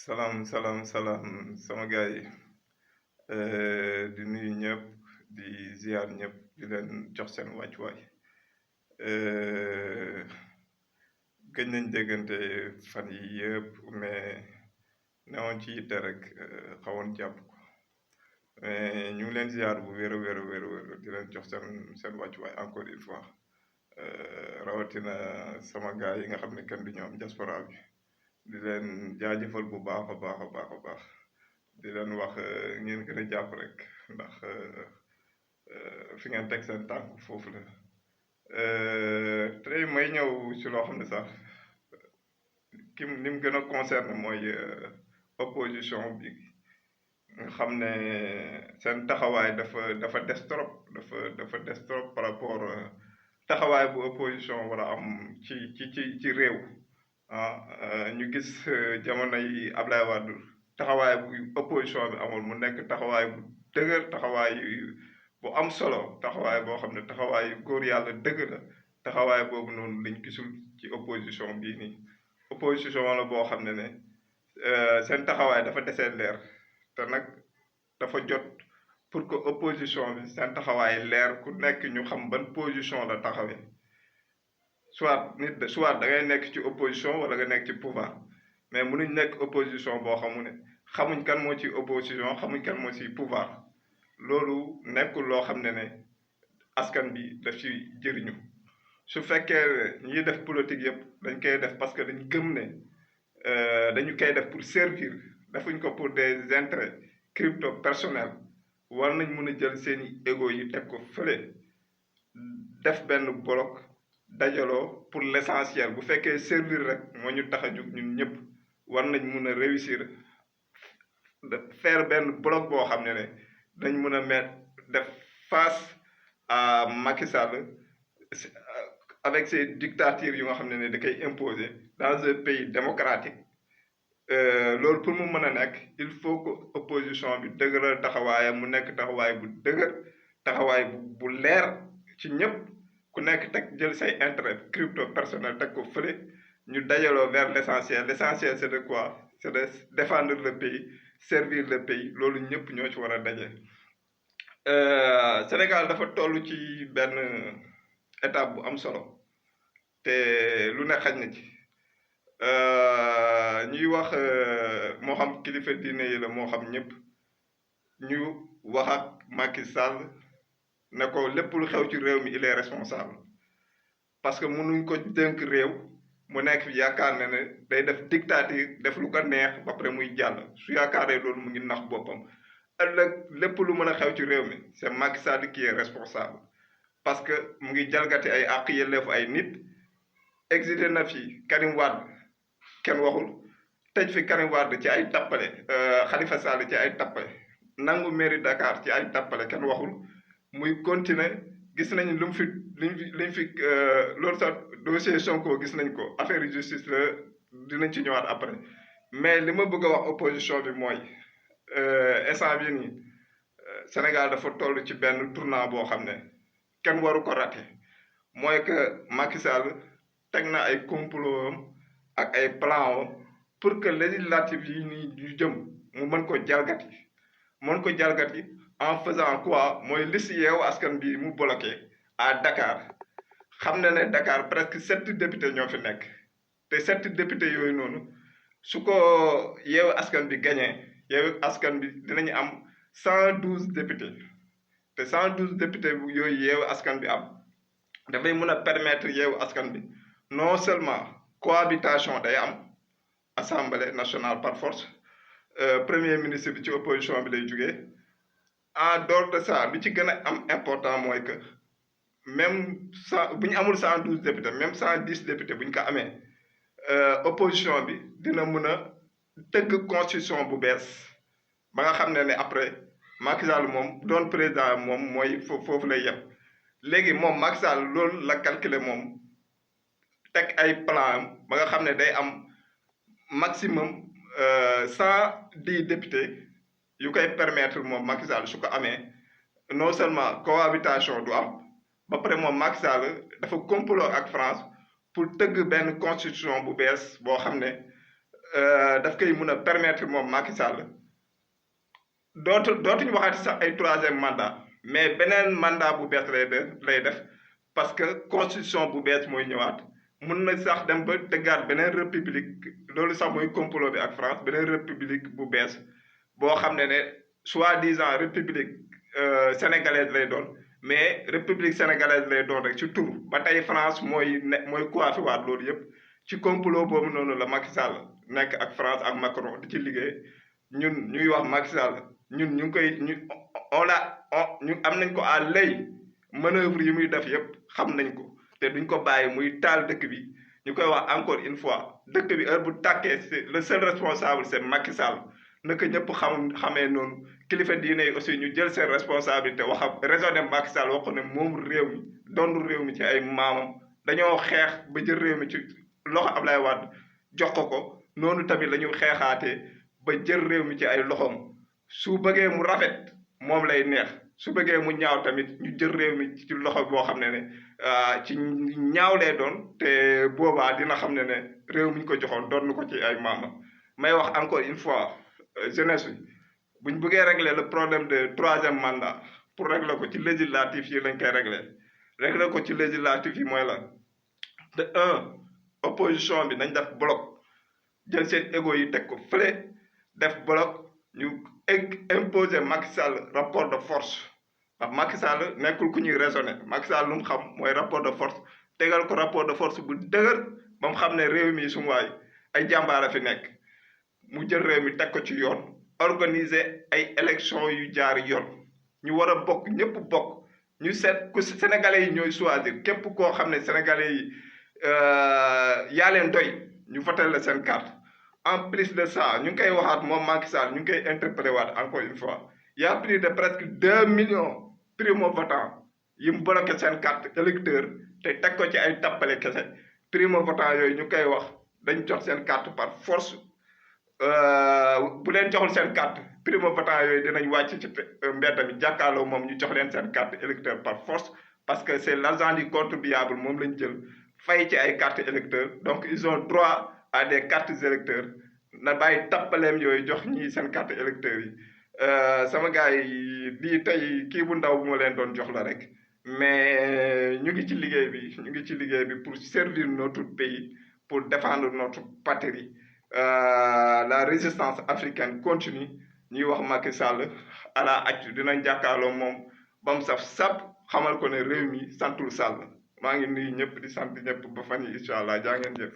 salaam sama gars yi di nuyu ñëpp di ziar ñëpp di leen jox seen wàccuwaay euh, gëj nañ déggante fan yi yëpp mais newoon ci yitte rek xawoon jàpp ko mais ñu ngi leen ziar bu wér a wér a wér a wér di leen jox seen wàccuwaay encore une fois rawatina sama gars yi nga xam ne kenn du ñoom diaspora bi di leen jaajëfal bu baax a baax a baax a baax di leen wax ngeen gën a jàpp rek ndax fi ngeen teg seen tànk foofu la tey may ñëw ci loo xam ne sax ni mu gën a concerné mooy opposition bi nga xam ne seen taxawaay dafa des trop dafa des trop par rapport taxawaay bu opposition war a am ci réew ñu gis jamono yi Ablaye Wade taxawaay bu opposition bi amoon mu nekk taxawaay bu dëgër taxawaay bu am solo taxawaay boo xam ne taxawaay góor yàlla dëgg la taxawaay boobu noonu lañ gisul ci opposition bii nii opposition la boo xam ne seen taxawaay dafa desee leer te nag dafa jot pour que opposition bi seen taxawaay leer ku nekk ñu xam ban position la taxawee soit da ngay nekk ci opposition wala nga nekk ci pouvoir mais mënuñ nekk opposition boo xamuñ kan moo ci opposition xamuñ kan moo ci pouvoir loolu nekkul loo xam ne askan bi daf ci jëriñu su fekkee ñiy def politique yëpp dañ koy def parce que dañ gëm ne dañu koy def pour servir defuñ ko pour des intérêts crypto personnels war nañ mën a jël seeni égo yi teg ko fële def benn bloc dajaloo pour l'essentiel bu fekkee servir rek moo ñu tax a jóg ñun ñëpp war nañ mun a réussir faire benn bloc boo xam ne dañ mën a def face à Macky Sall avec ses dictatures yu nga xam ne da koy imposer dans un pays démocratique loolu pour mu mën a nekk il faut que opposition bi dëgëral taxawaayam mu nekk taxawaay bu dëgër taxawaay bu leer ci ñëpp ku nekk teg jël say intérêt crypto personnel teg ko fële ñu dajaloo vers l'essentiel c'est de quoi c'est de défendre le pays servir le pays loolu ñëpp ñoo ci war a daje Sénégal dafa toll ci benn étape bu am solo te lu ne xaj na ci ñuy wax moo xam kilifa diine yi la moo xam ñëpp ñu wax ak Macky Sall ne ko lépp lu xew ci réew mi il est responsable parce que mënuñ ko dénk réew mu nekk yaakaar ne day def dictature def lu ko neex ba pare muy jàll su yaakaaree loolu mu ngi nax boppam ëllëg lépp lu mën a xew ci réew mi c'est Macky Sall qui est responsable parce que mu ngi jalgati ay àq yelleefu ay nit exilé na fi Karim Wade kenn waxul tëj fi Karim Wade ci ay tappale Khalifa Sall ci ay tappale nangu mairie Dakar ci ay tappale kenn waxul muy continuer gis nañ lu mu fi liñ fi loolu sax dossier Sonko gis nañ ko affaire justice la dinañ ci ñëwaat après mais li ma bëgg a wax opposition bi mooy instant bii nii Sénégal dafa toll ci benn tournant boo xam ne kenn waru ko raté mooy que Macky Sall teg na ay complot am ak ay plan pour que législative yi nii ñu jëm mu mën ko jalgati en faisant quoi mooy liste Yewwi Askan bi mu bloqué à Dakar xam na ne Dakar presque 7 députés ñoo fi nekk te 7 députés yooyu noonu su ko Yewwi Askan bi gagné Yewwi Askan bi dinañu am 112 députés te 112 députés yooyu Yewwi Askan bi am dafay mën a permettre Yewwi Askan bi non seulement cohabitation day am assemblée nationale par force premier ministre bi ci opposition bi lay jugee en dehors de ça lu ci gën a am important mooy que même bu ñu amul 112 députés même 110 députés bu ñu ko amee opposition bi dina mën a tëgg constitution bu bees ba nga xam ne après Macky Sall moom doon président moom mooy foofu lay yem léegi moom Macky Sall loolu la calculer moom teg ay plan ba nga xam ne day am maximum 110 députés yu koy permettre moom Macky Sall su ko amee non seulement cohabitation du am ba pare moom Macky Sall dafa complot ak France pour tëgg benn constitution bu bees boo xam ne daf koy mun a permettre moom Macky Sall dootuñu waxati sax ay troisième mandat mais beneen mandat bu bees lay def parce que constitution bu bees mooy ñëwaat mun na sax dem ba dëggaat beneen république loolu sax mooy complot bi ak France beneen république bu bees boo xam ne soi-disant république sénégalaise lay doon mais république sénégalaise lay doon rek ci tur ba tey France mooy coiffé waat loolu yëpp ci complot boobu noonu la Macky Sall nekk ak France ak Macron di ci liggéey ñun ñuy wax Macky Sall ñun ñu ngi koy ñu am nañ ko à l'œil manœuvre yi muy def yëpp xam nañ ko te duñ ko bàyyi muy taal dëkk bi ñu koy wax encore une fois dëkk bi heure bu tàkkee c'est le seul responsable c'est Macky Sall naka ñëpp xamee noonu kilifa diine yi aussi ñu jël seen responsabilité waxam raisonné Macky Sall wax ko ne moom réew mi doonul réew mi ci ay maamam dañoo xeex ba jël réew mi ci loxo Ablaye Wade jox ko noonu tamit la ñu xeexaatee ba jël réew mi ci ay loxoom su bëggee mu rafet moom lay neex su bëggee mu ñaaw tamit ñu jël réew mi ci loxo boo xam ne ci ñaaw lay doon te boobaa dina xam ne réew mi ñu ko joxoon doon ko ci ay maamam may wax encore une fois jeunesse bi buñ bëggee régler le problème de troisième mandat pour régler ko ci législatif yi lañ koy régler ko ci législatif yi mooy la de opposition bi nañ def bloc jël seen égo yi teg ko fële def bloc ñu imposer Macky Sall rapport de force ndax Macky Sall nekkul ku ñuy raisonner Macky Sall lu mu xam mooy rapport de force tegal ko rapport de force bu dëgër ba mu xam ne réew mi sumu waay ay jàmbaara fi nekk mu jël réew mi teg ko ci yoon organiser ay élections yu jaar yoon ñu war a bokk ñëpp bokk ñu seet ku sénégalais yi ñooy choisir képp koo xam ne sénégalais yi yaa leen doy ñu voté la seen carte en plus de ça ñu ngi koy waxaat moom Macky Sall ñu ngi koy interpellé waat encore une fois y a plus de presque 2 millions primo votants yi mu bloqué seen carte électeur te teg ko ci ay tappale kese primo votant yooyu ñu koy wax dañ jox seen carte par force bu leen joxul seen carte primo votant yooyu dinañ wàcc ci mbedd mi jàkkaarloo moom ñu jox leen seen carte électeur par force parce que c'est l'argent du contribuable moom lañ jël fay ci ay carte électeur donc ils ont droit à des cartes électeurs na bàyyi tappaleem yooyu jox ñii seen carte électeurs yi sama gars yi lii tey kii bu ndaw bu ma leen doon jox la rek mais ñu ngi ci liggéey bi pour servir notre pays pour défendre notre patrie la résistance africaine continue ñuy wax Macky Sall à la actu dinañ jàkkaarloo moom ba mu saf sap xamal ko ne réew mi santul Sall maa ngi nuyu ñëpp di sant ñëpp ba fan yi incha allah jaa ngeen jëf